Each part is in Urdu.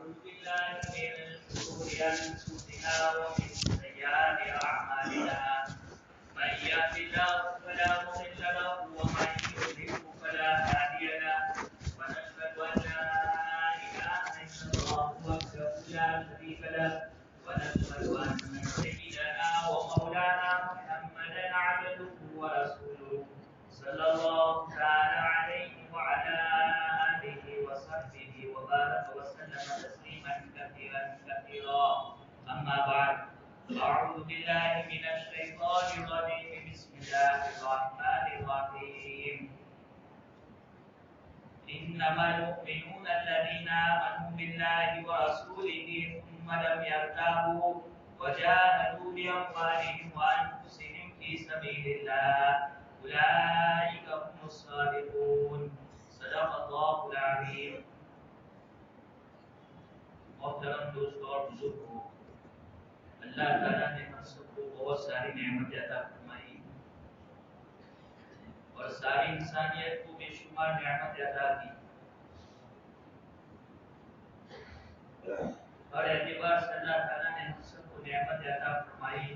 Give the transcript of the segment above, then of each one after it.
بالله من شرور أنفسنا ومن سيئات أعمالنا من يهد الله فلا مضل له ومن يضلل فلا هادي له ونشهد أن لا إله إلا الله وحده لا شريك له ونشهد أن سيدنا ومولانا محمدا عبده ورسوله صلى الله تعالى عليه وعلى آله وصحبه وبارك وسلم تسليما كثيرا أما بعد أعوذ بالله من الشيطان الرجيم بسم الله الرحمن الرحيم إنما المؤمنون الذين آمنوا بالله ورسوله ثم لم يرتابوا وجاهدوا بأموالهم وأنفسهم في سبيل الله أولئك هم الصادقون صدق الله العظيم. محترم دوستوں اور بزرگوں، اللہ تعالیٰ نے ہم سب کو بہت ساری نعمت عطا فرمائی اور ساری انسانیت کو بے شمار نعمت عطا کی. ہر اعتبار سے اللہ تعالیٰ نے ہم سب کو نعمت عطا فرمائی.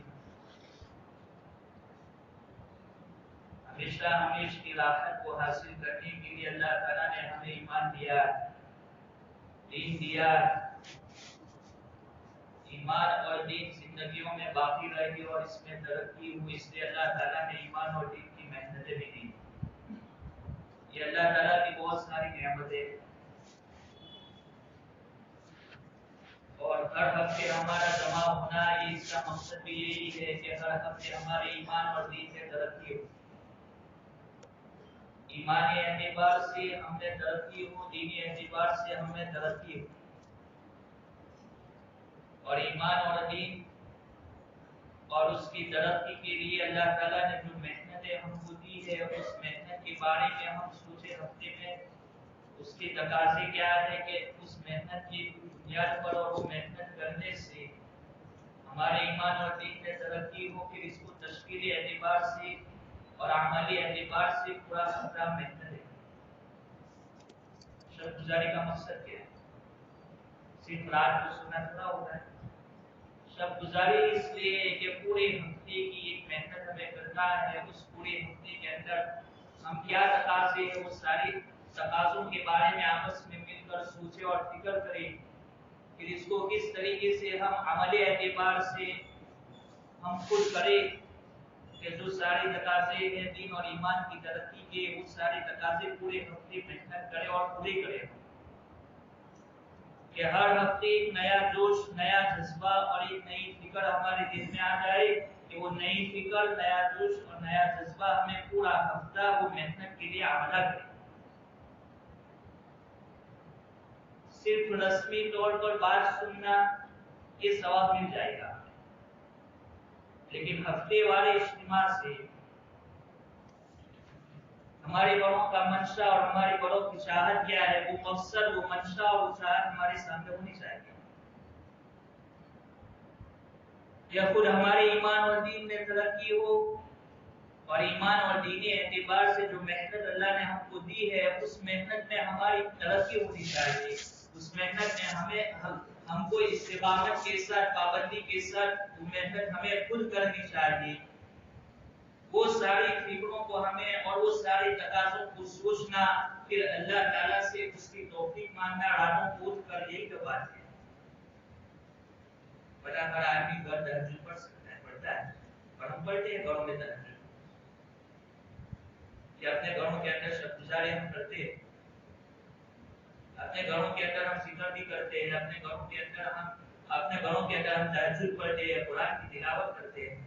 ہمیشہ ہمیش کی راحت کو حاصل کرنے کے لیے اللہ تعالیٰ نے ہمیں ایمان دیا، دین دیا. ایمان اور دین زندگیوں میں باقی رہی اور اس میں ترقی ہوئی، اس لیے اللہ تعالیٰ نے ایمان اور دین کی محنتیں بھی دی. یہ اللہ تعالیٰ کی بہت ساری نعمتیں. اور ہر ہفتے ہمارا جمع ہونا، یہ اس کا مقصد بھی یہی ہے کہ ہر ہفتے ہمارے ایمان اور دین میں ترقی ہو. ایمانی اعتبار سے ہم میں ترقی ہو، دینی اعتبار سے ہم میں ترقی ہو. اور ایمان اور دین اور اس کی ترقی کے لیے اللہ تعالیٰ نے جو محنتیں ہم کو دی ہے، اس محنت کے بارے میں ہم سوچے ہفتے میں اس کے تقاضے کیا ہے کہ اس محنت کی بنیاد پر اور وہ محنت کرنے سے ہمارے ایمان اور دین میں ترقی ہو. پھر اس کو تشکیلی اعتبار سے اور عملی اعتبار سے پورا خطرہ محنت ہے. شب گزاری کا مقصد کیا ہے؟ صرف رات کو سونا تھوڑا ہوتا ہے. شب گزاری اس لیے کہ پورے ہفتے کی ایک محنت ہمیں کرنا ہے. اس پورے ہفتے کے اندر ہم کیا تقاضے ہیں، وہ ساری تقاضوں کے بارے میں آپس میں مل کر سوچے اور فکر کریں. پھر اس کو کس طریقے سے ہم عملی اعتبار سے ہم خود کریں کہ جو سارے تقاضے ہیں دین اور ایمان کی ترقی کے، وہ سارے تقاضے پورے ہفتے محنت کریں اور پورے کریں. کہ ہر ہفتے ایک نیا جوش، نیا جذبہ اور ایک نئی فکر ہمارے دل میں آ جائے کہ وہ نئی فکر، نیا جوش اور نیا جذبہ ہمیں پورا ہفتہ وہ محنت کے لیے آمادہ کرے. صرف رسمی طور پر بات سننا یہ ثواب مل جائے گا، لیکن ہفتے والے اجتماع سے ہمارے بڑوں کا منشا اور ہمارے بڑوں کی چاہت کیا ہے، وہ مقصد، وہ منشا اور وہ چاہت ہمارے سامنے ہونی چاہیے. یا خود ہمارے ایمان اور دین میں ترقی ہو، اور ایمان اور دینی اعتبار سے جو محنت اللہ نے ہم کو دی ہے، اس محنت میں ہماری ترقی ہونی چاہیے. اس محنت میں ہم کو استقامت کے ساتھ، پابندی کے ساتھ وہ محنت ہمیں خود کرنی چاہیے. وہ ساری فکروں کو ہمیں اور وہ سارے تقاضوں کو سوچنا، پھر اللہ تعالیٰ سے اس کی توفیق مانگنا، راتوں کو اٹھ کر یہی تو بات ہے. بڑا ہر آدمی گھر تہجد پڑھ سکتا ہے، پڑھتا ہے، اور ہم پڑھتے ہیں گھروں میں تہجد. کہ اپنے گھروں کے اندر شب گزاری ہم کرتے ہیں، اپنے گھروں کے اندر ہم ذکر بھی کرتے ہیں، اپنے گھروں کے اندر ہم تہجد پڑھتے ہیں، قرآن کی تلاوت کرتے ہیں.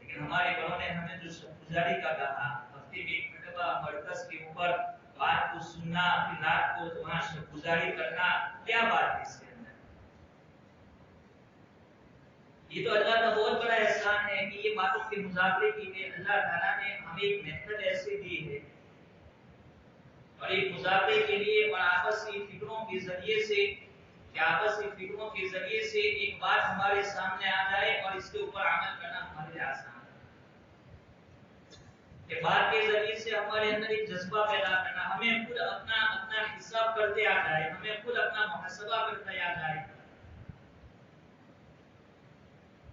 لیکن ہمارے گھروں نے ہمیں جو شب گزاری کا کہا، ہفتے میں ایک مرتبہ مرکز کے اوپر بات کو سننا، پھر رات کو وہاں شب گزاری کرنا، کیا بات ہے اس کے اندر؟ یہ تو اللہ کا بہت بڑا احسان ہے کہ یہ باتوں کے مظاہرے کے لیے اللہ تعالیٰ نے ہمیں ایک محنت ایسے دی ہے، اور ایک مظاہرے کے لیے اور آپسی فکروں کے ذریعے سے ایک بات ہمارے سامنے آ جائے اور اس کے اوپر عمل کرنا ہمارے لیے آسان ہے. کہ بات کے ذریعے سے ہمارے اندر ایک جذبہ پیدا کرنا، ہمیں خود اپنا حساب کرتے آ جائے، ہمیں خود اپنا محاسبہ کرتے آ جائے،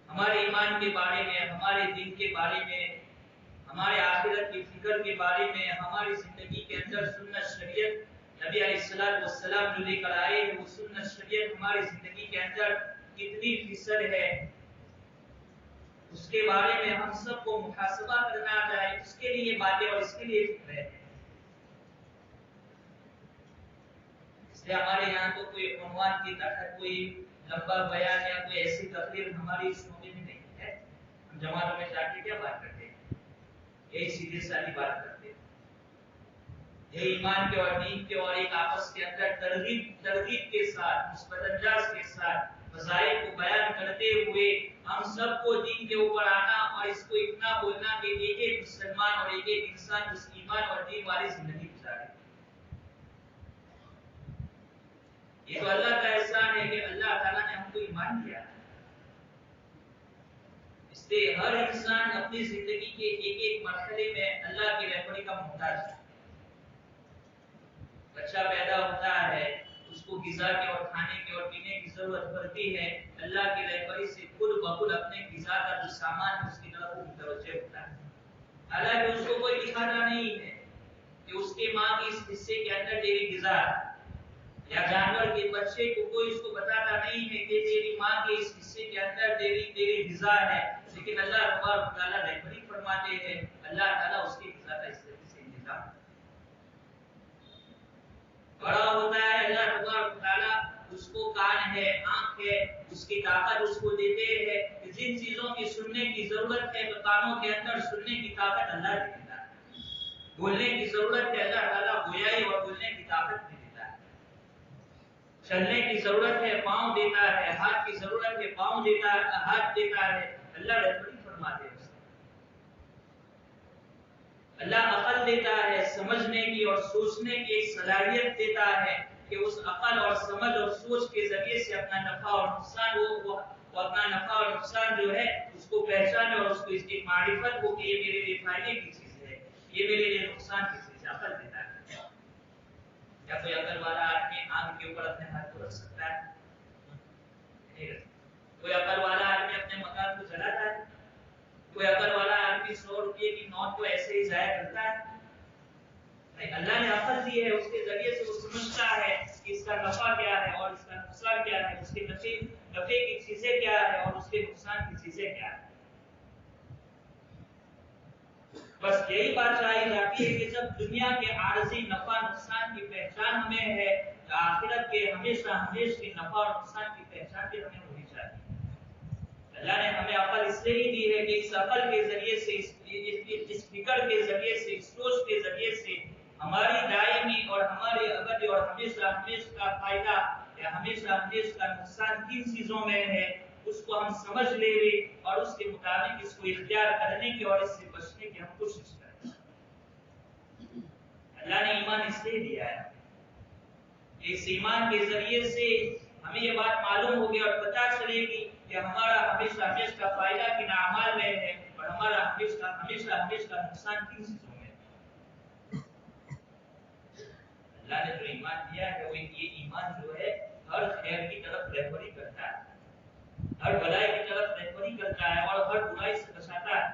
ہمارے ایمان کے بارے میں، ہمارے دین کے بارے میں، ہمارے آخرت کی فکر کے بارے میں، ہماری زندگی کے اندر سنت شریعت نبی علیہ الصلوۃ والسلام جو لے کر آئے ہیں، وہ سنت شریعت ہماری زندگی کے اندر کتنی فیصد ہے، اس کے بارے میں ہم سب کو محاسبہ کرنا چاہیے، اس کے لیے باتیں اور اس کے لیے فکر ہے۔ اس لیے ہمارے یہاں تو کوئی عنوان کی تحت کوئی لمبا بیان یا کوئی ایسی تقریر ہماری اس موقع میں نہیں ہے۔ ہم جماعتوں میں جا کے کیا بات کرتے ہیں؟ یہی سیدھی سادی بات کرتے ہیں، یہ ایمان کے اور دین کے، اور ایک آپس کے اندر ترغیب کے ساتھ، مثبت انداز کے ساتھ مذاہب کو بیان کرتے ہوئے ہم سب کو دین کے اوپر آنا اور اس کو اتنا بولنا کہ ایک ایک مسلمان اور ایک ایک انسان اس ایمان اور دین والی زندگی گزارے۔ یہ تو اللہ کا احسان ہے کہ اللہ تعالیٰ نے ہم کو ایمان دیا، اس لیے ہر انسان اپنی زندگی کے ایک ایک مرحلے میں اللہ کی رہبری کا محتاج ہے۔ بچہ پیدا ہوتا ہے، اس کو غذا کے اور کھانے کے اور پینے کی ضرورت پڑتی ہے، اللہ کی رہبری سے خود بخود اپنے غذا کا جو سامان ہے اس کی طرف متوجہ ہوتا ہے۔ حالانکہ اس کو کوئی دکھاتا نہیں ہے کہ اس کے ماں کی اس حصے کے اندر تیری غذا، یا جانور کے بچے کو کوئی اس کو بتاتا نہیں ہے کہ تیری ماں کے اس حصے کے اندر تیری غذا ہے، لیکن اللہ تبارک و تعالیٰ رہبری فرماتے ہیں، اللہ تعالیٰ اس کی غذا کا اس طریقے سے انتظام کرتا ہے۔ بڑا ہوتا ہے، اللہ تبارک و تعالیٰ اس کو کان ہے، آنکھ ہے، اس کی طاقت اس کو دیتے ہیں کہ جن چیزوں کی سننے کی ضرورت ہے تو کانوں کے اندر سننے کی طاقت اللہ دیتا ہے، بولنے کی ضرورت ہے اللہ تعالیٰ گویائی اور بولنے کی طاقت بھی دیتا ہے، چلنے کی ضرورت ہے پاؤں دیتا ہے، ہاتھ کی ضرورت ہے پاؤں دیتا ہے، ہاتھ دیتا ہے، اللہ رہبری فرماتے ہیں۔ اللہ عقل دیتا ہے، سمجھنے کی اور سوچنے کی ایک صلاحیت دیتا ہے کہ اس عقل اور سمجھ اور سوچ کے ذریعے سے اپنا نفع اور نقصان وہ اپنا نفع اور نقصان جو ہے اس کو پہچانے اور اس کو اس کی معرفت ہو کہ یہ میرے لیے فائدے کی چیز ہے، یہ میرے لیے نقصان کی چیز ہے، عقل دیتا ہے۔ کیا کوئی عقل والا آدمی آنکھ کے اوپر اپنے ہاتھ کو رکھ سکتا ہے؟ نہیں رکھ سکتا۔ کوئی عقل والا آدمی اپنے مکان کو جلاتا ہے؟ کوئی عقل والا آدمی 100 روپے کی نوٹ کو ایسے ہی ضائع کرتا ہے؟ نہیں، اللہ نے عقل دی ہے، اس کے ذریعے سے وہ سمجھتا ہے کہ اس کا نفع کیا ہے اور اس کا نقصان کیا ہے، اس کے نفع کی چیزیں کیا ہے اور اس کے نقصان کی چیزیں کیا ہے۔ بس یہی بات چاہی جاتی ہے کہ جب دنیا کے عارضی نفع نقصان کی پہچان ہمیں ہے، تو آخرت کے ہمیشہ کی نفع اور نقصان کی پہچان بھی ہمیں ہونی چاہیے۔ اللہ نے ہمیں عقل اس لیے دی ہے کہ اس عقل کے ذریعے سے، اس فکر کے ذریعے سے، اس سوچ کے ذریعے سے ہماری دائمی اور ہماری ابدی اور ہمیشہ کا فائدہ یا ہمیشہ کا نقصان کن چیزوں میں ہے اس کو ہم سمجھ لے اور اس کے مطابق اس کو اختیار کرنے کی اور اس سے بچنے کی ہم کوشش کریں۔ اللہ نے ایمان اس لیے دیا ہے کہ اس ایمان کے ذریعے سے ہمیں یہ بات معلوم ہوگی اور پتہ چلے گی کہ ہمارا ہمیشہ کا فائدہ کن اعمال میں ہے اور ہمارا ہمیشہ کا نقصان کن چیزوں میں ہے۔ اللہ نے جو ایمان دیا ہے وہ یہ ایمان جو ہے ہر خیر کی طرف رہبری کرتا ہے، ہر بھلائی کی طرف رہبری کرتا ہے اور ہر برائی سے بچاتا ہے۔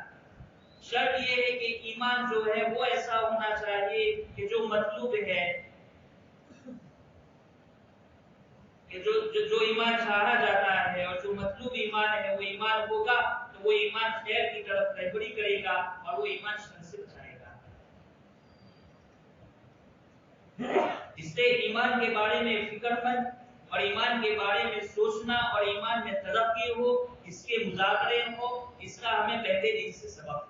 شرط یہ ہے کہ ایمان جو ہے وہ ایسا ہونا چاہیے کہ جو مطلوب ہے، کہ جو ایمان چاہا جاتا ہے اور جو مطلوب ایمان ہے وہ ایمان ہوگا تو وہ ایمان خیر کی طرف رہبری کرے گا اور وہ ایمان شر سے بچائے گا۔ اس سے ایمان کے بارے میں فکر مند اور ایمان کے بارے میں سوچنا اور ایمان میں ترقی ہو، اس کے مذاکرے ہو، اس کا ہمیں پہلے دن سے سبق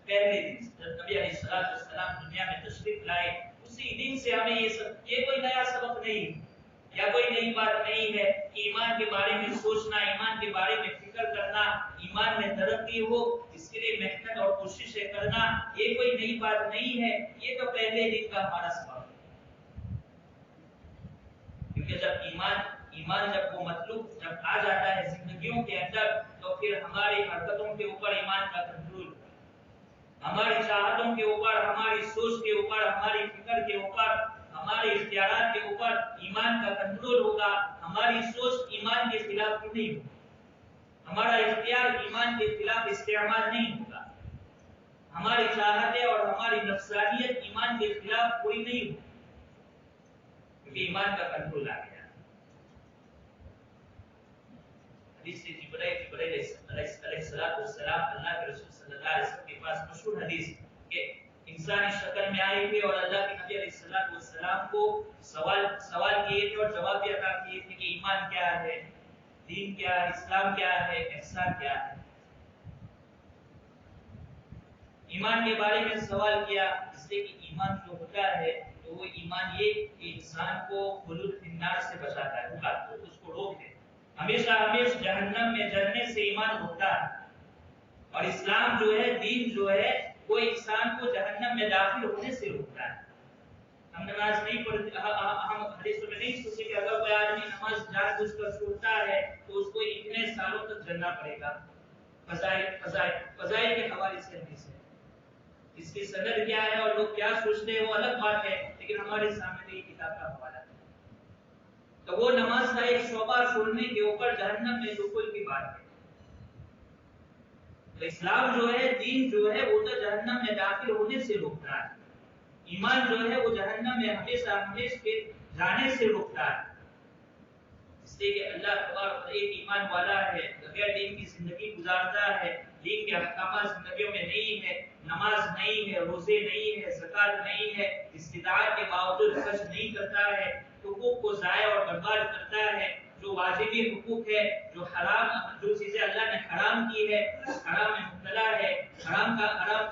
پہلے دن سے جب نبی علیہ السلام دنیا میں تشریف لائے اسی دن سے ہمیں یہ کوئی نیا سبق نہیں یا کوئی نئی بات نہیں ہے کہ ایمان کے بارے میں سوچنا، ایمان کے بارے میں فکر کرنا، ایمان میں ترقی ہو اس کے لیے محنت اور کوششیں کرنا، یہ کوئی نئی بات نہیں ہے، یہ تو پہلے دن کا ہمارا سبق ہے۔ کیونکہ جب ایمان جب وہ مطلوب جب آ جاتا ہے زندگیوں کے اندر تو پھر ہماری حرکتوں کے اوپر ایمان کا کنٹرول ہوتا ہے۔ ہماری چاہتوں کے اوپر، ہماری سوچ کے اوپر، ہماری فکر کے اوپر، ہمارے اختیارات کے اوپر ایمان کا کنٹرول ہوگا. ہماری سوچ ایمان کے خلاف نہیں ہوگی، ہمارا اختیار ایمان کے خلاف استعمال نہیں ہوگا، ہماری چاہتیں اور ہماری نفسانیت ایمان کے خلاف پوری نہیں ہوگی، کیونکہ ایمان کا کنٹرول آ گیا. حدیث سے جبرائیل علیہ السلام اللہ کے رسول صلی اللہ علیہ وسلم کے پاس مشہور حدیث کہ انسانی شکل میں آئے تھے اور اللہ کے نبی علیہ السلام کو سوال کیے تھے اور جواب بھی عطا کیے تھے کہ ایمان کیا ہے، دین کیا ہے، اسلام کیا ہے، احسان کیا ہے. ایمان کے بارے میں سوال کیا اس لیے کہ ایمان جو ہوتا ہے تو وہ ایمان یہ کہ انسان کو خلود فی النار سے بچاتا ہے، اس کو روک دے. ہمیشہ جہنم میں جلنے سے ایمان ہوتا ہے. اور اسلام جو ہے، دین جو ہے، وہ انسان کو جہنم میں داخل ہونے سے روکتا ہے. ہم نماز نہیں پڑھتے، ہم حدیث میں نہیں سنتے کہ اگر کوئی آدمی نماز جان بوجھ کر چھوڑتا ہے تو اس کو اتنے سالوں تک جلنا پڑے گا. فضائل کے حوالے سے حدیث ہے. اس کی صدر کیا ہے اور لوگ کیا سوچتے ہیں وہ الگ بات ہے، لیکن ہمارے سامنے یہ کتاب کا حوالہ ہے. تو وہ نماز کا ایک شعبہ چھوڑنے کے اوپر جہنم میں دخول کی بات ہے. تو اسلام جو ہے، دین جو ہے، وہ تو جہنم میں داخل ہونے سے روکتا ہے. ایمان جو ہے وہ جہنم میں ہمیشہ کے جانے سے روکتا ہے. اس لیے کہ اللہ تبارک ایک ایمان والا ہے، بغیر دین کی زندگی گزارتا ہے، دین کے احکامات زندگیوں میں نہیں ہے، نماز نہیں ہے، روزے نہیں ہے، زکات نہیں ہے، استطاعت کے باوجود خرچ نہیں کرتا ہے، حقوق کو ضائع اور برباد کرتا ہے، جو واجبی حقوق ہے، جو چیزیں اللہ نے حرام کی ہے حرام میں مبتلا ہے، حرام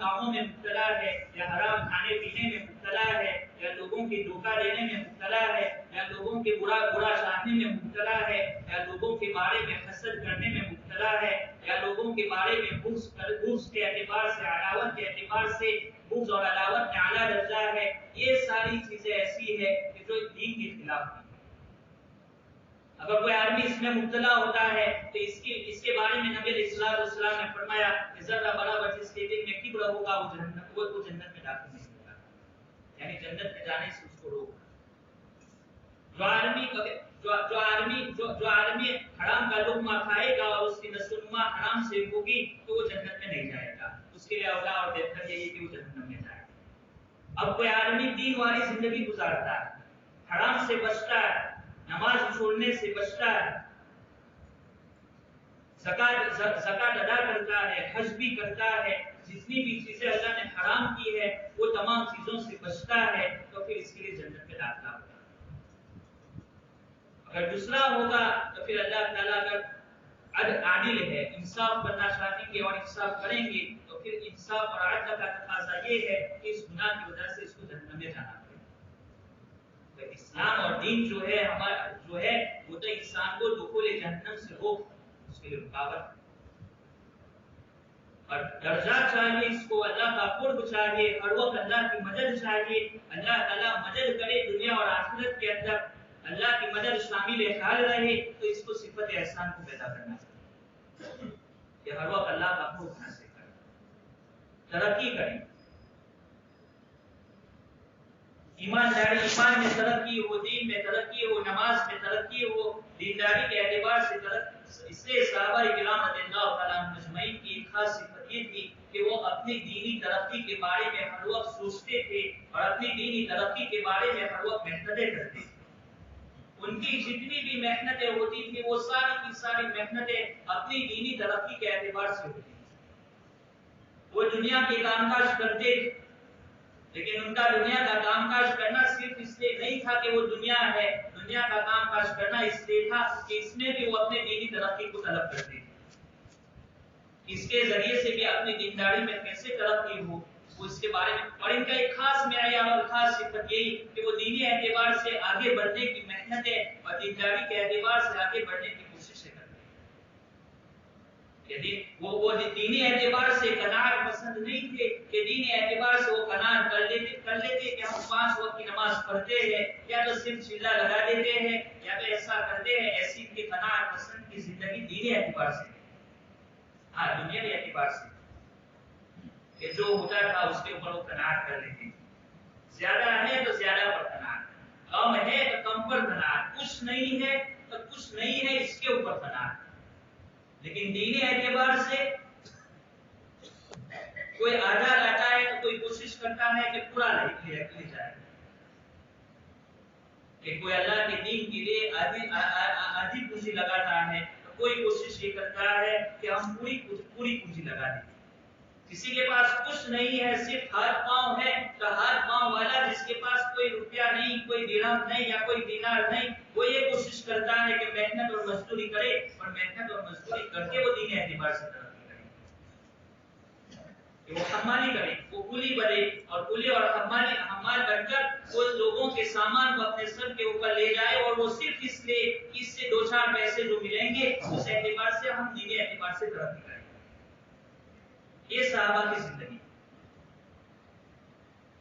کاموں میں مبتلا ہے، یا حرام کھانے پینے میں مبتلا ہے، یا لوگوں کی دھوکہ دینے میں مبتلا ہے، یا لوگوں کے برا چاہنے میں مبتلا ہے، یا لوگوں کے بارے میں حسد کرنے میں مبتلا ہے، یا لوگوں کے بارے میں بغض کے اعتبار سے، عداوت کے اعتبار سے بغض اور عداوت میں اعلیٰ درجہ ہے. یہ ساری چیزیں ایسی ہے کہ جو دین کے خلاف ہیں. اگر کوئی آدمی اس میں مبتلا ہوتا ہے تو اس کے بارے میں نبی علیہ السلام نے فرمایا کہ ذرہ برابر جس کے دل میں کبر ہوگا وہ جنت میں داخل نہیں ہوگا، یعنی جنت میں جانے سے اس کو روکنا. جو آدمی حرام کا لقمہ کھائے گا اور اس کی نسل و نما حرام سے ہوگی تو وہ جنت میں نہیں جائے گا. اس کے لیے اولا اور بہتر یہ ہے کہ وہ جنت میں جائے. اب کوئی آدمی دین والی زندگی گزارتا ہے، حرام سے بچتا ہے، نماز چھوڑنے سے بچتا ہے، زکات ادا کرتا ہے، حج بھی کرتا ہے، جتنی بھی چیزیں اللہ نے حرام کی ہے وہ تمام چیزوں سے بچتا ہے، تو پھر اس کے لیے جنت میں داخلہ ہوگا. اگر دوسرا ہوگا تو پھر اللہ تعالیٰ اگر عادل ہے، انصاف کرنا چاہیں گے اور انصاف کریں گے تو پھر انصاف اور عدل کا تقاضا یہ ہے کہ اس گناہ کی وجہ سے اس کو جہنم میں جانا پڑے. تو اسلام اور دین جو ہے وہ تو انسان کو دخول جہنم سے روک، اس کے لیے رکاوٹ اور درجات چاہیے. اس کو اللہ کا قرب چاہیے، ہر وقت اللہ کی مدد چاہیے. اللہ تعالیٰ مدد کرے دنیا اور آخرت کے اندر، اللہ کی مدد شامل حال رہے تو اس کو صفت احسان کو پیدا کرنا چاہیے کہ ہر وقت اللہ کا قرب حاصل کرے، ترقی کرے. ایمان میں ترقی ہو، دین میں ترقی ہو، نماز میں ترقی ہو، دینداری کے اعتبار سے ترقی. اس سے صحابہ کرام رضی اللہ تعالیٰ عنہم اجمعین کی ایک خاص صفت یہ تھی کہ وہ اپنی دینی ترقی کے بارے میں ہر وقت سوچتے تھے اور اپنی دینی ترقی کے بارے میں ہر وقت محنتیں کرتے تھے. ان کی جتنی بھی محنتیں ہوتی تھی وہ ساری کی ساری محنتیں اپنی دینی ترقی کے اعتبار سے ہوتی تھی. وہ دنیا کے کام کاج کرتے تھے، لیکن ان کا دنیا کا کام کاج کرنا صرف اس لیے نہیں تھا کہ وہ دنیا ہے، دنیا کا کام کاج کرنا اس لیے تھا کہ اس میں بھی وہ اپنے دینی ترقی کو طلب کرتے تھے. اس کے ذریعے سے بھی اپنی دینداری میں کیسے ترقی ہو وہ اس کے بارے میں. اور ان کا ایک خاص معیار اور خاص صفت یہی کہ وہ دینی اعتبار سے آگے بڑھنے کی محنتیں اور دینداری کے اعتبار سے آگے بڑھنے کی کوششیں کرتے ہیں. یعنی وہ دینی اعتبار سے قناعت پسند نہیں تھے کہ دینی اعتبار سے وہ قناعت کر لیتے کہ ہم 5 وقت کی نماز پڑھتے ہیں یا تو صرف چلا لگا دیتے ہیں یا تو ایسا کرتے ہیں. ایسی کی قناعت پسند کی زندگی دینی اعتبار سے، ہاں دنیا کے اعتبار سے کہ جو ہوتا تھا اس کے اوپر وہ قناعت کر لیتے، زیادہ ہے تو زیادہ پر قناعت، کم ہے تو کم پر قناعت، کچھ نہیں ہے تو کچھ نہیں ہے اس کے اوپر قناعت۔ لیکن دینی اعتبار سے کوئی آدھا لاتا ہے تو کوئی کوشش کرتا ہے کہ پورا لے جائے، کہ کوئی اللہ کے دین کے لیے آدھی پونجی لگاتا ہے تو کوئی کوشش یہ کرتا ہے کہ ہم پوری پونجی لگا دیں۔ کسی کے پاس کچھ نہیں ہے، صرف ہاتھ پاؤں ہے، تو ہاتھ پاؤں والا جس کے پاس کوئی روپیہ نہیں، کوئی درہم نہیں یا کوئی دینار نہیں، وہ یہ کوشش کرتا ہے کہ محنت اور مزدوری کرے، اور محنت اور مزدوری کر کے وہ دین اعتبار سے ترقی کرے، کہ وہ حمالی کرے، وہ کولی بنے، اور کولی اور حمال بن کر وہ لوگوں کے سامان کو اپنے سر کے اوپر لے جائے، اور وہ صرف اس لیے اس سے دو چار پیسے جو ملیں گے اس اعتبار سے ہم دینی اعتبار سے ترقی کریں۔ یہ صحابہ کی زندگی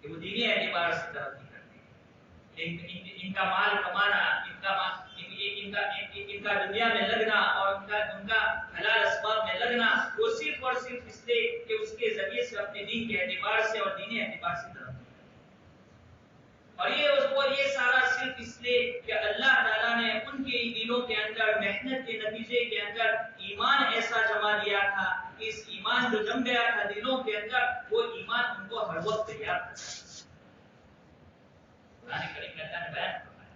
کہ وہ دینی اعتبار سے ترقی کرتے ہیں، ان کا مال کمانا، ان کا دنیا میں لگنا اور ان کا حلال اسباب میں لگنا، وہ صرف اور صرف اس لیے کہ اس کے ذریعے سے اپنے دین کے اعتبار سے اور دینی اعتبار سے ترقی، اور یہ سارا صرف اس لیے کہ اللہ تعالیٰ نے ان کے دلوں کے اندر محنت کے نتیجے کے اندر ایمان ایسا جما دیا تھا، اس ایمان جو جم گیا تھا دلوں کے اندر، وہ ایمان ان کو ہر وقت تیار تھا۔ قرآن کریم میں اللہ نے بیان فرمایا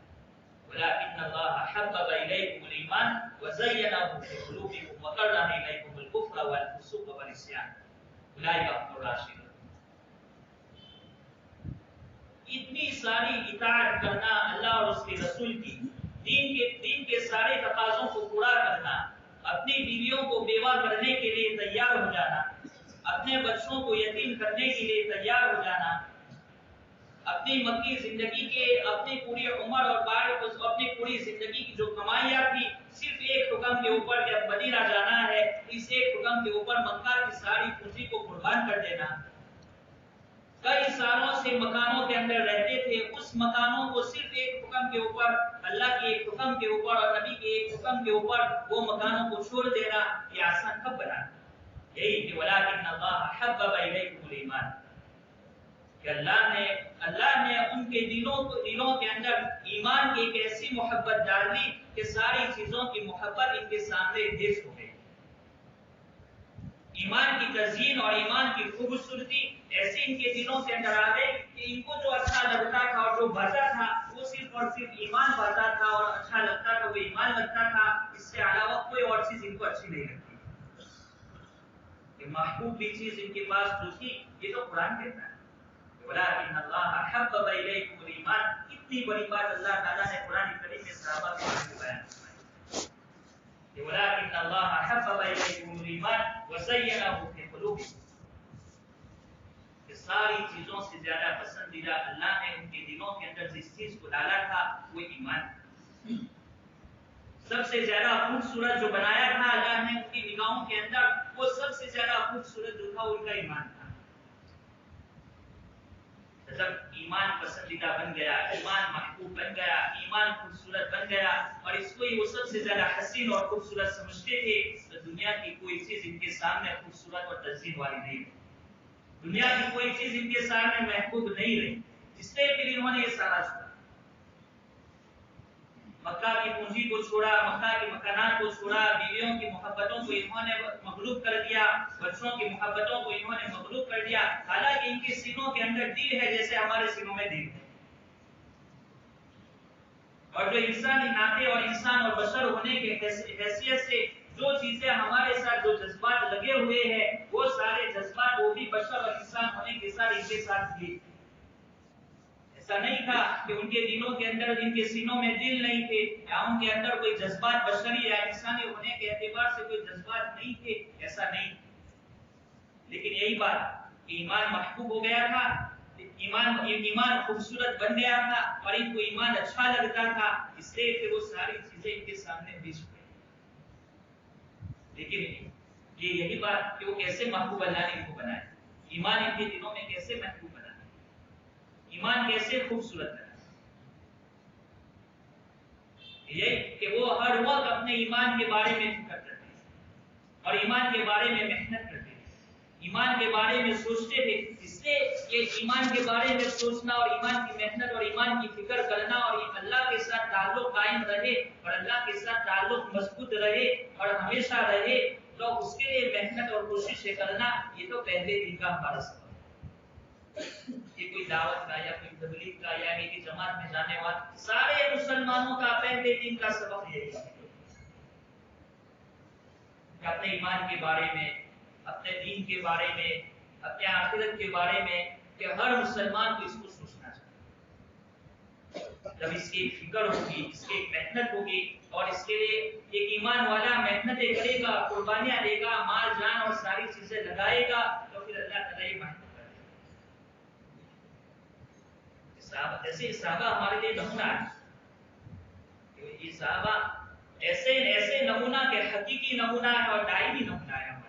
وَلَٰكِنَّ اللَّهَ حَبَّبَ إِلَيْكُمُ الْإِيمَانَ وَزَيَّنَهُ فِي قُلُوبِكُمْ وَكَرَّهَ إِلَيْكُمُ الْكُفْرَ وَالْفُسُوقَ وَالْعِصْيَانَ أُولَٰئِكَ هُمُ الرَّاشِدُونَ۔ اتنی ساری اطاعت کرنا اللہ اور اس کے رسول کی، دین کے سارے تقاضوں کو پورا کرنا، اپنی بیویوں کو بیوہ کرنے کے لیے تیار ہو جانا، اپنے بچوں کو یتیم کرنے کے لیے تیار ہو جانا، اپنی مکی زندگی کے اپنی پوری عمر اور اپنی پوری زندگی کی جو کمائیاں تھی صرف ایک حکم کے اوپر کہ اب مدینہ جانا ہے، اس ایک حکم کے اوپر مکہ کی ساری پونجی کو قربان کر دینا۔ کئی سالوں سے مکانوں کے اندر رہتے تھے، اس مکانوں کو صرف ایک حکم کے اوپر، اللہ کے ایک حکم کے اوپر اور نبی کے ایک حکم کے اوپر وہ مکانوں کو چھوڑ دینا، یہ آسان کب بنا؟ یہی کہ وَلَٰكِنَّ اللَّهَ حَبَّبَ إِلَيْكُمُ الْإِيمَانَ، کہ اللہ نے ان کے دلوں کے اندر ایمان کی ایک ایسی محبت ڈال دی کہ ساری چیزوں کی محبت ان کے سامنے دیش ہو گئی۔ ایمان کی تزیین اور ایمان کی خوبصورتی ایسے ان کے دلوں کے اندر آ گئی کہ ان کو جو اچھا لگتا تھا اور جو بھاتا تھا وہ صرف اور صرف ایمان بھاتا تھا، اور اچھا لگتا تھا وہ ایمان لگتا تھا، اس سے علاوہ کوئی اور چیز ان کو اچھی نہیں لگتی۔ یہ محبوب بھی چیز ان کے پاس جو تھی، یہ تو قرآن کہتا ہے وَلَٰكِنَّ اللَّهَ حَبَّبَ إِلَيْكُمُ الْإِيمَانَ۔ کتنی بڑی بات اللہ تعالیٰ نے قرآن کریم میں صحابہ کے بارے میں بیان فرمائی، وَلَٰكِنَّ اللَّهَ حَبَّبَ إِلَيْكُمُ الْإِيمَانَ وَزَيَّنَهُ فِي قُلُوبِكُمْ، کہ ساری چیزوں سے زیادہ پسندیدہ اللہ نے ان کے دلوں کے اندر جس چیز کو ڈالا تھا وہ ایمان، سب سے زیادہ خوبصورت جو بنایا تھا اللہ نے ان کی نگاہوں کے اندر، وہ سب سے زیادہ خوبصورت جو تھا ان کا ایمان تھا۔ جب ایمان پسندیدہ بن گیا، ایمان محبوب بن گیا، ایمان خوبصورت بن گیا، اور اس کو ہی وہ سب سے زیادہ حسین اور خوبصورت سمجھتے تھے، تو دنیا کی کوئی چیز ان کے سامنے خوبصورت اور تزئین والی نہیں رہی، دنیا کی کوئی چیز ان کے سامنے محبوب نہیں رہی، اس لیے پھر انہوں نے یہ سارا چھوڑا، مکہ کی پونجی کو چھوڑا، مکہ کے مکانات کو چھوڑا، بیویوں کی محبتوں کو انہوں نے مغلوب کر دیا، بچوں کی محبتوں کو انہوں نے مغلوب کر دیا، حالانکہ ان کے سینوں کے اندر دل ہے جیسے ہمارے سینوں میں دل ہے، اور جو انسانی ناطے اور انسان اور بشر ہونے کے حیثیت سے جو چیزیں ہمارے ساتھ جو جذبات لگے ہوئے ہیں، وہ سارے جذبات وہ بھی بشر اور انسان ہونے کے ساتھ ان کے ساتھ تھے۔ ایسا نہیں تھا کہ ان کے دلوں کے اندر، ان کے سینوں میں دل نہیں تھے، یا ان کے اندر کوئی جذبات بشری یا انسانی ہونے کے اعتبار سے کوئی جذبات نہیں تھے، ایسا نہیں، لیکن یہی بات ایمان محبوب ہو گیا تھا، ایمان خوبصورت بن گیا تھا، اور ان کو ایمان اچھا لگتا تھا، اس لیے کہ وہ ساری چیزیں ان کے سامنے پیش ہوئی۔ لیکن یہی بات کہ وہ کیسے محبوب اللہ نے ان کو بنایا، ایمان ان کے دلوں میں کیسے محبوب بنا، ایمان کیسے خوبصورت بنا، یہ کہ وہ ہر وقت اپنے ایمان کے بارے میں فکر کرتے ہیں اور ایمان کے بارے میں محنت کرتے ہیں، ایمان کے بارے میں سوچتے تھے. اس لیے یہ ایمان کے بارے میں سوچنا اور ایمان کی محنت اور ایمان کی فکر کرنا اور اللہ کے ساتھ تعلق قائم رہے اور اللہ کے ساتھ تعلق مضبوط رہے اور ہمیشہ رہے، تو اس کے لیے محنت اور کوششیں کرنا، یہ تو پہلے دن کا ہمارا سبق ہے. یہ کوئی دعوت کا یا کوئی تبلیغ کا یا ایک جماعت میں جانے والے سارے مسلمانوں کا پہلے دن کا سبق یہی ہے کہ اپنے ایمان کے بارے میں، اپنے دین کے بارے میں، اپنے آخرت کے بارے میں، کہ ہر مسلمان کو اس کو سوچنا چاہیے. جب اس کی فکر ہوگی، اس کی محنت ہوگی اور اس کے لیے ایک ایمان والا محنتیں کرے گا، قربانیاں دے گا، مال جان اور ساری چیزیں لگائے گا، تو پھر اللہ تعالیٰ یہ محنت کرے گا. ایسے صحابہ ہمارے لیے نمونہ ہے. یہ صحابہ ایسے نمونہ کے حقیقی نمونہ ہے اور دائمی نمونہ ہے ہمارے.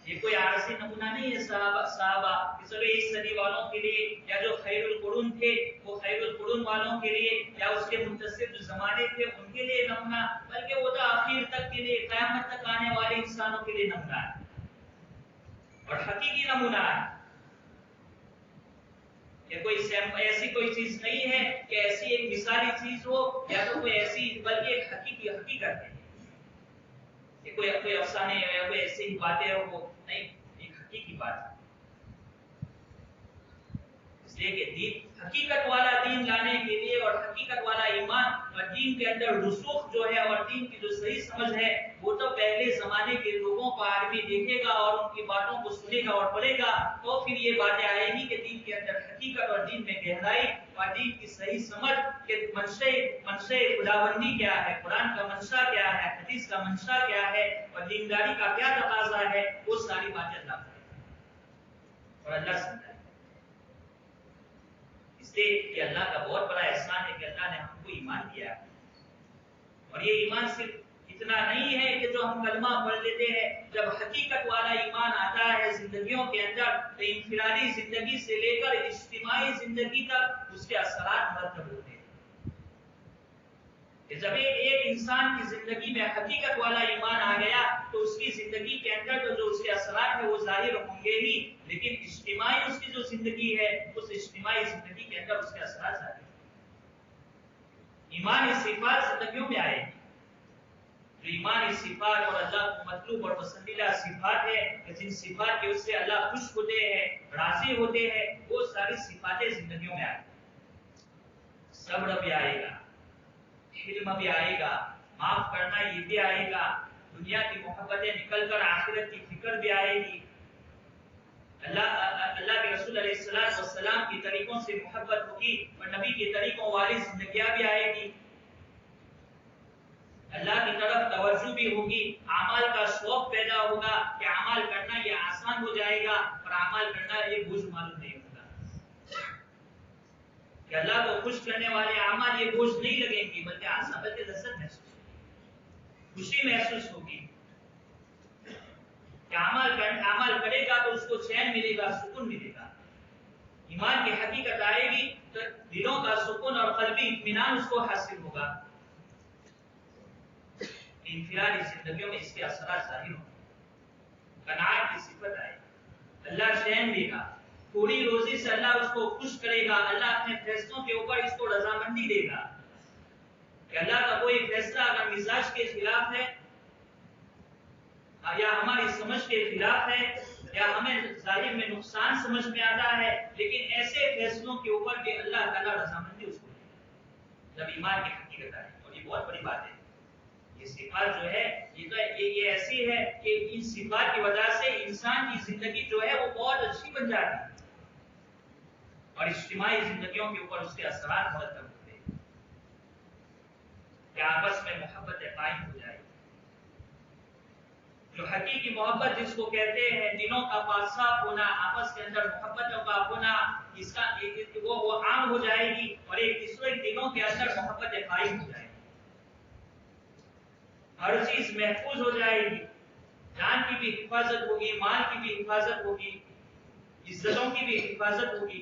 یہ کوئی عارضی نمونہ نہیں ہے. صحابہ اس صدی والوں کے لیے، یا جو خیر القرون تھے وہ خیر القرون والوں کے لیے، یا اس کے منتصب جو زمانے تھے ان کے لیے نمونہ، بلکہ وہ تو آخر تک کے لیے، قیامت تک آنے والے انسانوں کے لیے نمونہ ہے اور حقیقی نمونہ ہے. کوئی ایسی کوئی چیز نہیں ہے کہ ایسی ایک مثالی چیز ہو یا تو کوئی ایسی، بلکہ ایک حقیقی حقیقت ہے. یہ کوئی افسانے یا کوئی ایسی ہی باتیں ہو نہیں، ایک حقیقی بات ہے. اس لیے کہ دین، حقیقت والا دین لانے کے لیے اور حقیقت والا ایمان اور دین کے اندر رسوخ جو ہے اور دین کی جو صحیح سمجھ ہے، وہ تو پہلے زمانے کے لوگوں کو آدمی دیکھے گا اور ان کی باتوں کو سنے گا اور پڑھے گا، تو پھر یہ باتیں آئے گی کہ دین کے اندر حقیقت اور دین میں گہرائی اور دین کی صحیح سمجھ کہ منشا خداوندی کیا ہے، قرآن کا منشا کیا ہے، حدیث کا منشا کیا ہے اور دینداری کا کیا تقاضا ہے، وہ ساری باتیں اللہ کرے اور اللہ سمجھائے. اس لیے کہ اللہ کا بہت بڑا احسان ہے کہ اللہ نے ہم کو ایمان دیا ہے. اور یہ ایمان صرف اتنا نہیں ہے کہ جو ہم کلمہ پڑھ لیتے ہیں. جب حقیقت والا ایمان آتا ہے زندگیوں کے اندر، تو انفرادی زندگی سے لے کر اجتماعی زندگی تک اس کے اثرات مرتب ہوتے ہیں. کہ جب ایک انسان کی زندگی میں حقیقت والا ایمان آ گیا تو اس کی زندگی کے اندر تو جو اس کے اثرات ہیں وہ ظاہر ہوں گے ہی، لیکن اجتماعی اس کی جو زندگی ہے، اس اجتماعی زندگی کے اندر اس کے اثرات ظاہر ہوں گے. ایمانی صفات زندگیوں میں آئے گی. جو ایمانی صفات اور اللہ کو مطلوب اور پسندیدہ صفات ہے، جن صفات کے اس سے اللہ خوش ہوتے ہیں، راضی ہوتے ہیں، وہ ساری صفاتیں زندگیوں میں آئے گی. صبر بھی آئے گا، علم بھی آئے گا، معاف کرنا یہ بھی آئے گا، دنیا کی محبتیں نکل کر آخرت کی فکر بھی آئے گی. اللہ کے رسول علیہ السلام کی طریقوں سے محبت ہوگی اور نبی کے طریقوں والی زندگیاں بھی آئے گی. اللہ کی طرف توجہ بھی ہوگی، اعمال کا شوق پیدا ہوگا کہ اعمال کرنا یہ آسان ہو جائے گا اور اعمال کرنا یہ بوجھ معلوم نہیں ہوگا. کہ اللہ کو خوش کرنے والے اعمال یہ بوجھ نہیں لگیں گی، بلکہ آسان، بلکہ لذت محسوس ہوگی، خوشی محسوس ہوگی. کہ عمل کرے گا تو اس کو چین ملے گا، سکون ملے گا. ایمان کی حقیقت آئے گی تو دلوں کا سکون اور قلبی اطمینان اس کو حاصل ہوگا. انفرادی زندگیوں میں اس کے اثرات ظاہر ہوں گے. قناعت کی صفت آئے گی، اللہ چین دے گا، تھوڑی روزی سے اللہ اس کو خوش کرے گا. اللہ اپنے فیصلوں کے اوپر اس کو رضامندی دے گا. کہ اللہ کا کوئی فیصلہ اگر مزاج کے خلاف ہے یا ہماری سمجھ کے خلاف ہے یا ہمیں ظاہر میں نقصان سمجھ میں آتا ہے، لیکن ایسے فیصلوں کے اوپر بھی اللہ تعالیٰ رضامندی اس کو دے گا جب ایمان کی حقیقت آئے. اور یہ بہت بڑی بات ہے. یہ صفات جو ہے یہ ایسی ہے کہ ان صفات کی وجہ سے انسان کی زندگی جو ہے وہ بہت اچھی بن جاتی ہے اور اجتماعی زندگیوں کے اوپر اس کے اثرات مرتب ہوتے ہیں کہ آپس میں محبت قائم ہو جائے. جو حقیقی محبت جس کو کہتے ہیں، دلوں کا پاک صاف ہونا، آپس کے اندر محبتوں کا ہونا، اس کا وہ عام ہو جائے گی اور ایک دوسرے کے دلوں کے اندر محبت قائم ہو جائے گی. ہر چیز محفوظ ہو جائے گی، جان کی بھی حفاظت ہوگی، مال کی بھی حفاظت ہوگی، عزتوں کی بھی حفاظت ہوگی.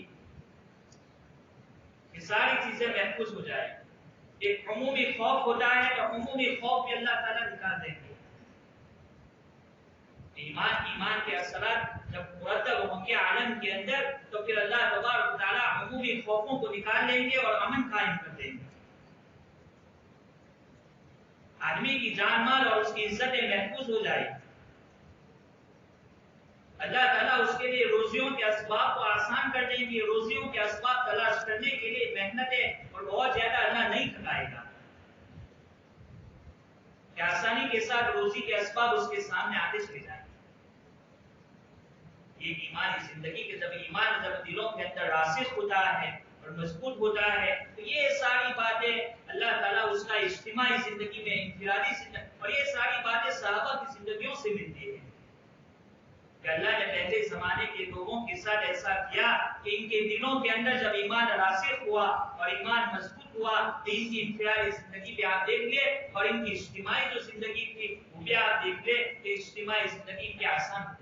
یہ ساری چیزیں محفوظ ہو جائے گی. ایک عمومی خوف ہوتا ہے تو عمومی خوف بھی اللہ تعالیٰ نکال دیں گے. ایمان کے اثرات جب مرتب ہوں گے عالم کے اندر تو پھر اللہ تبارک و تعالیٰ عمومی خوفوں کو نکال لیں گے اور امن قائم کر دیں گے. آدمی کی جان مال اور اس کی عزتیں محفوظ ہو جائے. اللہ تعالیٰ اس کے لیے روزیوں کے اسباب کو آسان کر دیں گے. روزیوں کے اسباب تلاش کرنے کے لیے محنتیں اور بہت زیادہ اللہ نہیں تھکائے گا کہ آسانی کے ساتھ روزی کے اسباب اس کے سامنے آتے چلے جائیں. یہ ایمانی زندگی کے جب ایمان جب دلوں کے اندر راسخ ہوتا ہے اور مضبوط ہوتا ہے تو یہ ساری باتیں اللہ تعالیٰ اس کا اجتماعی زندگی میں انفرادی زندگی اور یہ ساری باتیں صحابہ کی زندگیوں سے ملتی ہیں کہ اللہ نے پہلے زمانے کے لوگوں کے ساتھ ایسا کیا کہ ان کے دلوں کے اندر جب ایمان راسخ ہوا اور ایمان مضبوط ہوا تو ان کی انفرادی زندگی بھی آپ دیکھ لیں اور ان کی اجتماعی جو زندگی تھی وہ بھی آپ دیکھ لیں کہ اجتماعی زندگی کیا آسان ہوئی.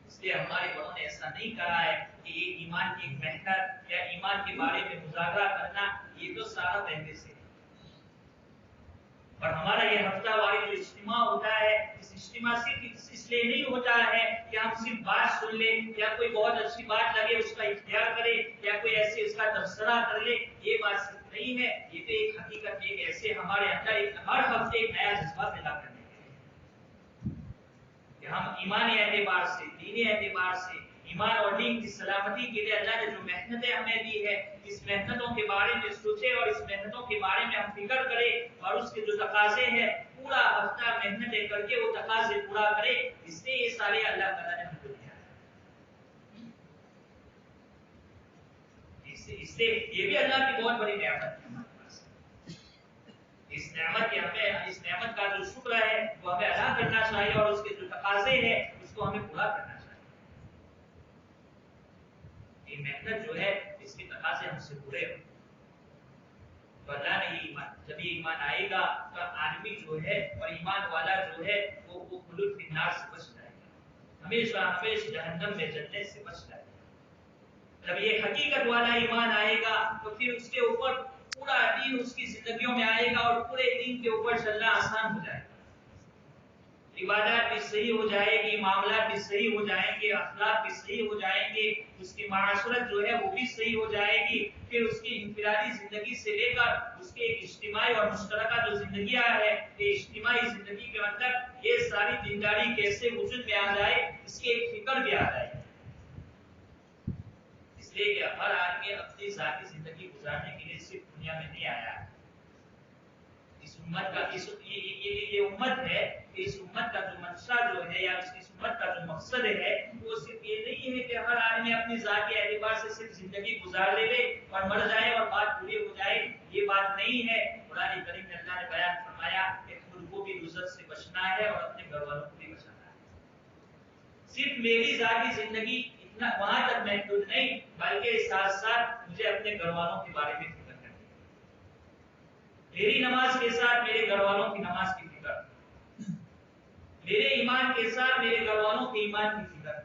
اس لیے ہمارے بڑوں نے ایسا نہیں کہا ہے کہ یہ ایمان کی ایک محنت یا ایمان کے بارے میں مذاکرہ کرنا یہ تو سارا پہلے سے. اور ہمارا یہ ہفتہ واری جو اجتماع ہوتا ہے اس اجتماع صرف اس لیے نہیں ہوتا ہے کہ ہم صرف بات سن لیں یا کوئی بہت اچھی بات لگے اس کا اختیار کرے یا کوئی ایسے اس کا تبصرہ کر لے. یہ بات صرف نہیں ہے. یہ تو ایک حقیقت ایک ایسے ہمارے اندر ہر ہفتے ایک نیا جذبہ پیدا کرنے کہ ہم ایمانی اعتبار سے دینی اعتبار سے ایمان اور دین کی سلامتی کے لیے اللہ نے جو محنتیں ہمیں دی ہے اس محنتوں کے بارے میں سوچے اور اس محنتوں کے بارے میں ہم فکر کریں اور اس کے جو تقاضے ہیں پورا ہفتہ محنتیں کر کے وہ تقاضے پورا کرے. اس لیے یہ سارے اللہ تعالیٰ نے ہم کو دیا ہے. اس سے یہ بھی اللہ کی بہت بڑی نعمت ہے ہمارے پاس. اس نعمت کا جو شکر ہے وہ ہمیں ادا کرنا چاہیے اور اس کے جو تقاضے ہیں اس کو ہمیں پورا کرنا چاہیے. یہ محنت جو ہے اس کے تقاضے ہم سے پورے ہوں تو اللہ نے یہ ایمان جب یہ ایمان آئے گا تو آدمی جو ہے اور ایمان والا جو ہے وہ خلود فی النار سے بچ جائے گا. ہمیشہ ہمیشہ جہنم میں جلنے سے بچ جائے گا. جب یہ حقیقت والا ایمان آئے گا تو پھر اس کے اوپر پورا دین اس کی زندگیوں میں آئے گا اور پورے دین کے اوپر چلنا آسان ہو جائے گا. عبادات بھی صحیح ہو جائے گی, معاملات بھی صحیح ہو جائیں گے, اخلاق بھی صحیح ہو جائیں گے, اس کی معاشرت جو ہے وہ بھی صحیح ہو جائے گی. پھر اس کی انفرادی زندگی سے لے کر اس کے ایک اجتماعی اور مشترکہ جو زندگیاں ہے یہ اجتماعی زندگی کے اندر یہ ساری دینداری کیسے وجود میں آ جائے اس کی ایک فکر بھی آ جائے. اس لیے کہ ہر آدمی اپنی ذاتی زندگی گزارنے کے لیے صرف دنیا میں نہیں آیا ہے. اس امت کا یہ امت ہے کہ اس امت کا جو منشا جو ہے یا اس امت کا جو مقصد ہے وہ صرف یہ نہیں ہے کہ ہر آدمی اپنی ذاتی اعتبار سے صرف زندگی گزار لے اور مر جائے اور بات پوری ہو جائے. یہ بات نہیں ہے. قرآن کریم میں اللہ نے بیان فرمایا کہ خود کو بھی رزق سے بچنا ہے اور اپنے گھر والوں کو بھی بچانا ہے. صرف میری ذاتی زندگی اتنا وہاں تک محدود نہیں بلکہ ساتھ ساتھ مجھے اپنے گھر والوں کے بارے میں فکر کرنی ہے. میری نماز کے ساتھ میرے گھر والوں کی نماز کی فکر, میرے ایمان کے ساتھ میرے گھر والوں کے ایمان کی فکر.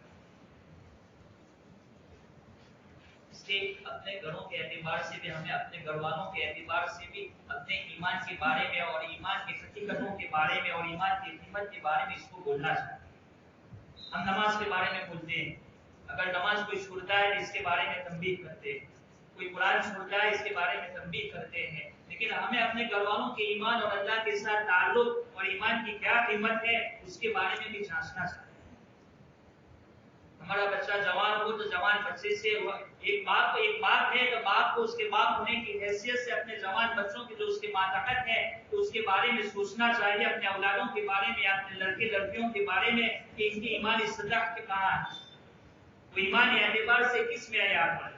اس لیے اپنے گھروں کے اعتبار سے بھی ہمیں اپنے گھر والوں کے اعتبار سے بھی اپنے ایمان کے بارے میں اور ایمان کی حقیقتوں کے بارے میں اور ایمان کی قیمت کے بارے میں اس کو بولنا چاہیے. ہم نماز کے بارے میں بولتے ہیں, اگر نماز کوئی چھوڑتا ہے اس کے بارے میں تنبیہ کرتے ہیں, کوئی قرآن چھوڑتا ہے اس کے بارے میں تنبیہ کرتے ہیں, لیکن ہمیں اپنے گھر والوں کے ایمان اور اللہ کے ساتھ تعلق اور ایمان کی کیا قیمت ہے اس کے بارے میں بھی جانچنا چاہیے. ہمارا بچہ جوان ہو تو جوان بچے سے ایک باپ ہے تو باپ کو اس کے باپ ہونے کی حیثیت سے اپنے جوان بچوں کے جو اس کے ماتحت ہے تو اس کے بارے میں سوچنا چاہیے, اپنے اولادوں کے بارے میں, اپنے لڑکے لڑکیوں کے بارے میں کہ ان کی ایمانی سطح کہاں ہے, وہ ایمانی اعتبار سے کس معیار پر,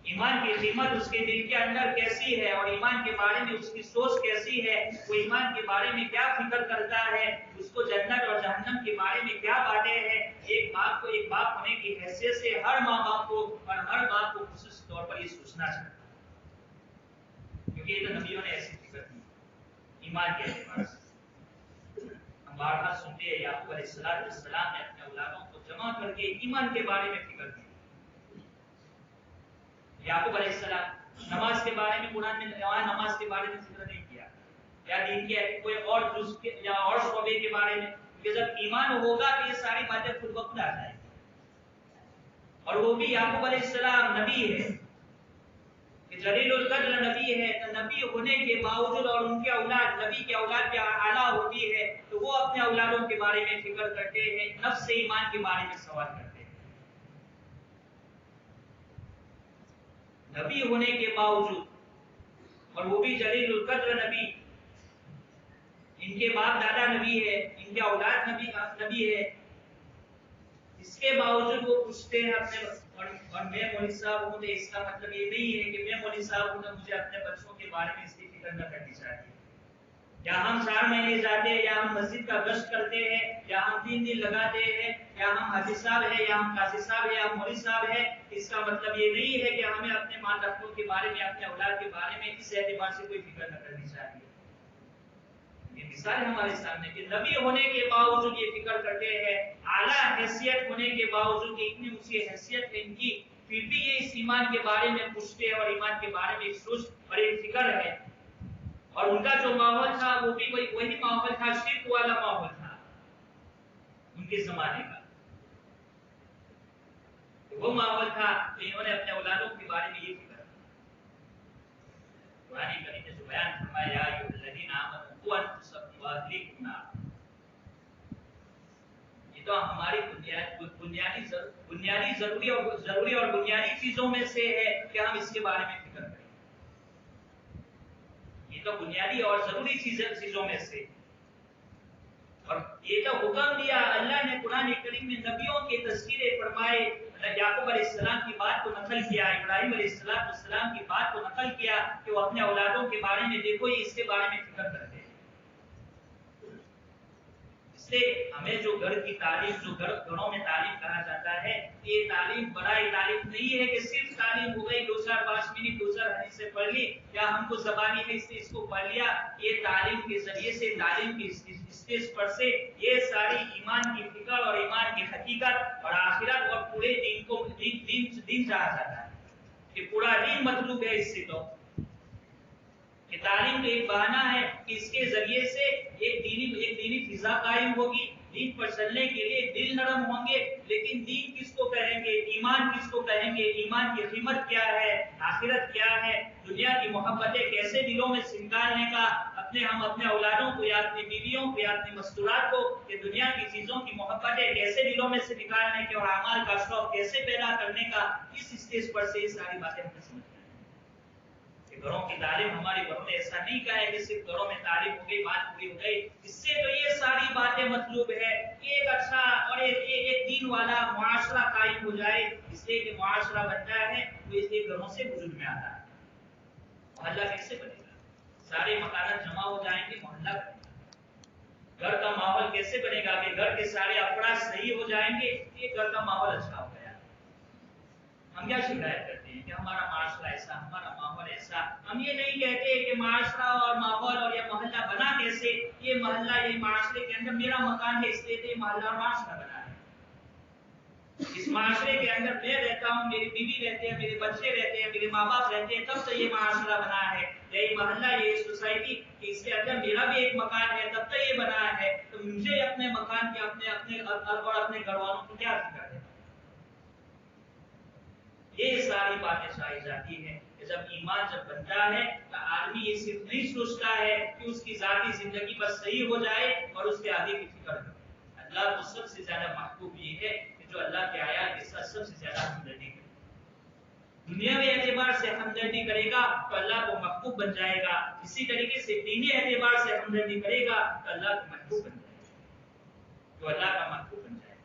ایمان کی قیمت اس کے دل کے اندر کیسی ہے اور ایمان کے بارے میں اس کی سوچ کیسی ہے, وہ ایمان کے بارے میں کیا فکر کرتا ہے, اس کو جنت اور جہنم کے بارے میں کیا باتیں ہیں. ایک باپ کو ایک باپ ہونے کی حیثیت سے ہر ماں باپ کو اور ہر باپ کو خصوصی طور پر یہ سوچنا چاہیے, کیونکہ یہ تو نبیوں نے ایسی فکر کی ایمان کے اعتبار سے. ہم بارہا سنتے ہیں یعقوب علیہ السلام نے اپنے اولادوں کو جمع کر کے ایمان کے بارے میں فکر کی. یعقوب علیہ السلام نماز کے بارے میں قرآن میں نماز کے بارے میں ذکر نہیں کیا یا دین کے کوئی اور جز یا اور شعبے کے بارے میں کہ جب ایمان ہوگا تو یہ ساری باتیں خود بخود آ جائیں گی. اور وہ بھی یعقوب علیہ السلام نبی ہے کہ جلیل القدر نبی ہے، تو نبی ہونے کے باوجود اور ان کے اولاد نبی کے اولاد کے اعلیٰ ہوتی ہے تو وہ اپنے اولادوں کے بارے میں فکر کرتے ہیں، نفس ایمان کے بارے میں سوال کرتے ہیں. نبی ہونے کے باوجود اور وہ بھی جلیل القدر نبی، ان کے باپ دادا نبی ہے، ان کے اولاد نبی ہے، اس کے باوجود وہ پوچھتے ہیں اپنے اور میں مولوی صاحب ہوں تو اس کا مطلب یہ نہیں ہے کہ میں مولوی صاحب ہوں تو مجھے اپنے بچوں کے بارے میں اس کی فکر نہ کرنی چاہیے. یا ہم 4 مہینے جاتے ہیں، یا ہم مسجد کا گشت کرتے ہیں، یا ہم 3 دن لگاتے ہیں، یا ہم حافظ صاحب ہیں، یا ہم قاضی صاحب ہیں، یا ہم مولوی صاحب ہیں، اس کا مطلب یہ نہیں ہے کہ ہمیں اپنے مال رکھوں کے بارے میں، اپنے اولاد کے بارے میں اس اعتبار سے کوئی فکر نہ کرنی چاہیے. یہ مثال ہمارے سامنے کہ نبی ہونے کے باوجود یہ فکر کرتے ہیں، اعلیٰ حیثیت ہونے کے باوجود اتنی اونچی حیثیت ہے ان کی، پھر بھی یہ اس ایمان کے بارے میں پوچھتے ہیں اور ایمان کے بارے میں ایک سوچ اور ایک فکر ہے. اور ان کا جو ماحول تھا وہ بھی وہی ماحول تھا، شرک والا ماحول تھا ان کے زمانے کا. وہ ماحول تھا کہ انہوں نے اپنے اولادوں کے بارے میں یہ فکر. قرآن کریم نے جو بیان فرمایا یا ایھا الذین آمنوا قوا انفسکم واہلیکم نارا، یہ تو ہماری بنیادی ضروری اور بنیادی چیزوں میں سے ہے کہ ہم اس کے بارے میں فکر کریں. یہ تو بنیادی اور ضروری چیزوں میں سے، اور یہ تو حکم دیا اللہ نے قرآن کریم میں نبیوں کے تذکرے فرمائے. یعقوب علیہ السلام کی بات کو نقل کیا، ابراہیم علیہ السلام کی بات کو نقل کیا کہ وہ اپنے اولادوں کے بارے میں دیکھو یہ اس کے بارے میں فکر کرتے ہیں. اس لیے ہمیں جو گھر کی تعلیم، جو گھروں میں تعلیم کہا جاتا ہے، یہ تعلیم برائی تعلیم نہیں ہے کہ صرف تعلیم ہو گئی 2-4-5 منٹ 2-4 حدیثیں پڑھ لی یا ہم کو زبانی ہے اس کو پڑھ لیا. یہ تعلیم کے ذریعے سے، تعلیم کے اسٹیج پر سے یہ ساری ایمان کی فکر اور ایمان کی حقیقت اور آخرت اور پورے دین کو دین چاہا جاتا ہے کہ پورا دین مطلوب ہے. اس سے تو کہ تعلیم تو ایک بہانہ ہے کہ اس کے ذریعے سے ایک دینی فضا قائم ہوگی، دین پر چلنے کے لیے دل نرم ہوں گے. لیکن دین کس کو کہیں گے، ایمان کس کو کہیں گے، ایمان کی قیمت کیا ہے، آخرت کیا ہے، دنیا کی محبتیں کیسے دلوں میں سے نکالنے کا، ہم اپنے اولادوں کو یا اپنی بیویوں کو یا اپنی مستورات کو کہ دنیا کی چیزوں کی محبتیں کیسے دلوں میں سے نکالنے کے اور اعمال کا شوق کیسے پیدا کرنے کا، اس اسٹیج پر سے یہ ساری باتیں ہمیں سمجھنا ہے. گھروں کی تعلیم، ہمارے گھروں نے ایسا نہیں کہا ہے کہ صرف گھروں میں تعلیم ہو گئی بات پوری ہو گئی. اس سے تو یہ ساری باتیں مطلوب ہے کہ ایک اچھا اور ایک دین والا معاشرہ قائم ہو جائے. اس لیے کہ معاشرہ بنتا ہے تو اس لیے گھروں سے وجود میں آتا ہے. محلہ کیسے بنے گا؟ سارے مکانات جمع ہو جائیں گے، محلہ بنے گا. گھر کا ماحول کیسے بنے گا کہ گھر کے سارے افراد صحیح ہو جائیں گے، یہ گھر کا ماحول اچھا ہو گیا. ہم کیا شکایت کرتے ہیں کہ ہمارا معاشرہ ایسا، ہمارا ماحول ایسا. ہم یہ نہیں کہتے کہ معاشرہ اور ماحول اور یہ محلہ بنا کیسے. یہ محلہ، یہ معاشرے کے اندر میرا مکان ہے اس لیے یہ محلہ اور معاشرہ بنا ہے. اس معاشرے کے اندر میں رہتا ہوں، میری بیوی رہتے ہیں، میرے بچے رہتے ہیں، میرے ماں باپ رہتے ہیں، تب تو یہ معاشرہ بنا ہے. یہ محلہ، یہ سوسائٹی، اس کے اندر میرا بھی ایک مکان ہے تب تو یہ بنا ہے. تو مجھے اپنے مکان کے اپنے اور اپنے گھر والوں کی کیا فکر ہے؟ یہ ساری باتیں چاہی جاتی ہیں کہ جب ایمان جب بنتا ہے تو آدمی یہ صرف نہیں سوچتا ہے کہ اس کی ذاتی زندگی بس صحیح ہو جائے اور اس کے آگے کی فکر کرے. اللہ کو سب سے زیادہ محبوب یہ ہے کہ جو اللہ کے آیات کے ساتھ سب سے زیادہ ہمدردی کرے. دنیاوی اعتبار سے ہمدردی کرے گا تو اللہ کو محبوب بن جائے گا. اسی طریقے سے دینی اعتبار سے ہمدردی کرے گا تو اللہ کو محبوب بن جائے گا، تو اللہ کا محبوب بن جائے گا.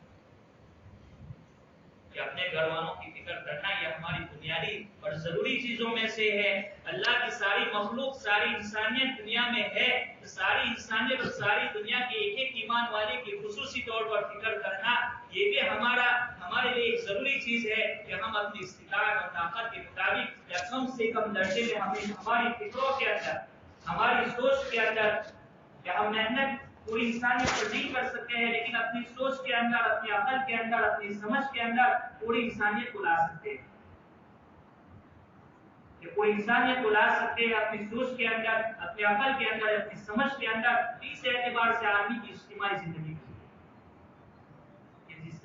کہ اپنے گھر والوں کی فکر کرنا یہ ہماری بنیادی اور ضروری چیزوں میں سے ہے. اللہ کی ساری مخلوق، ساری انسانیت دنیا میں ہے تو ساری انسانیت اور ساری دنیا کے ایک ایک ایمان والے کی خصوصی طور پر فکر کرنا یہ بھی ہمارے لیے ایک ضروری چیز ہے کہ ہم اپنی استطاعت اور طاقت کے مطابق یا کم سے کم درجے میں ہماری فکروں کے اندر، ہماری سوچ کے اندر، کہ ہم محنت پوری انسانیت پر نہیں کر سکتے ہیں لیکن اپنی سوچ کے اندر، اپنی عقل کے اندر، اپنی سمجھ کے اندر پوری انسانیت کو لا سکتے ہیں. کہ پوری انسانیت کو لا سکتے ہیں اپنی سوچ کے اندر، اپنی عقل کے اندر، اپنی سمجھ کے اندر. اس اعتبار سے آدمی کی اجتماعی زندگی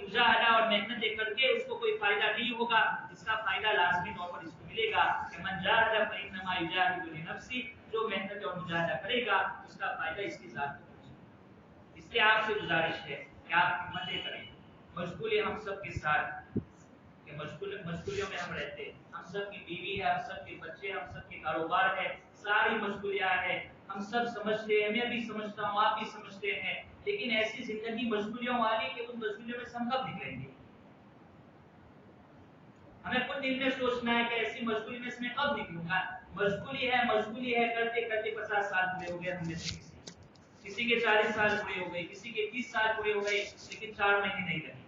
مجاہدہ اور محنتیں کر کے اس کو کوئی فائدہ نہیں ہوگا، اس کا فائدہ لازمی طور پر اس کو ملے گا کہ من جاہد فإنما یجاہد لنفسہ، جو محنت اور مجاہدہ کرے گا اس کا فائدہ اس کی ذات کو پہنچے گا۔ اس لیے آپ سے گزارش ہے کہ آپ ہمتیں کریں، مشغولی ہم سب کے ساتھ کہ مشغولیوں میں ہم رہتے ہیں، ہم سب کی بیوی ہے، ہم سب کے بچے، ہم سب کے کاروبار ہے، ساری مشغولیاں ہیں، ہم سب سمجھتے ہیں، میں بھی سمجھتا ہوں، آپ بھی سمجھتے ہیں، لیکن ایسی زندگی مشغولیوں والی کہ ان مشغولیوں میں سے ہم کب نکلیں گے؟ ہمیں خود دل میں سوچنا ہے کہ ایسی مشغولی میں سے میں کب نکلوں گا؟ مشغولی ہے کرتے کرتے 50 سال پورے ہو گئے ہم میں سے کسی کے 40 سال پورے ہو گئے، کسی کے 30 سال پورے ہو گئے، لیکن 4 مہینے نہیں لگے۔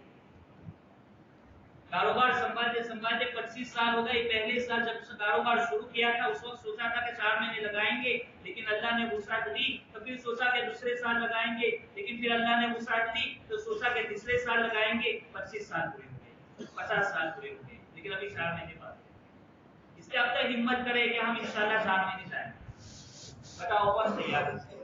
کاروبار سنبھالتے سنبھالتے 25 سال ہو گئے، پہلے سال جب کاروبار شروع کیا تھا اس وقت سوچا تھا کہ 4 مہینے لگائیں گے، لیکن اللہ نے وسعت دی، تو پھر سوچا کہ دوسرے سال لگائیں گے، لیکن پھر اللہ نے وسعت دی تو سوچا کہ تیسرے سال لگائیں گے، 25 سال پورے ہو گئے، 50 سال پورے ہو گئے، لیکن ابھی 4 مہینے بعد۔ اس لیے اب تک ہمت کرے کہ ہم انشاءاللہ 4 مہینے جائیں۔ بتاؤ کون تیار ہے؟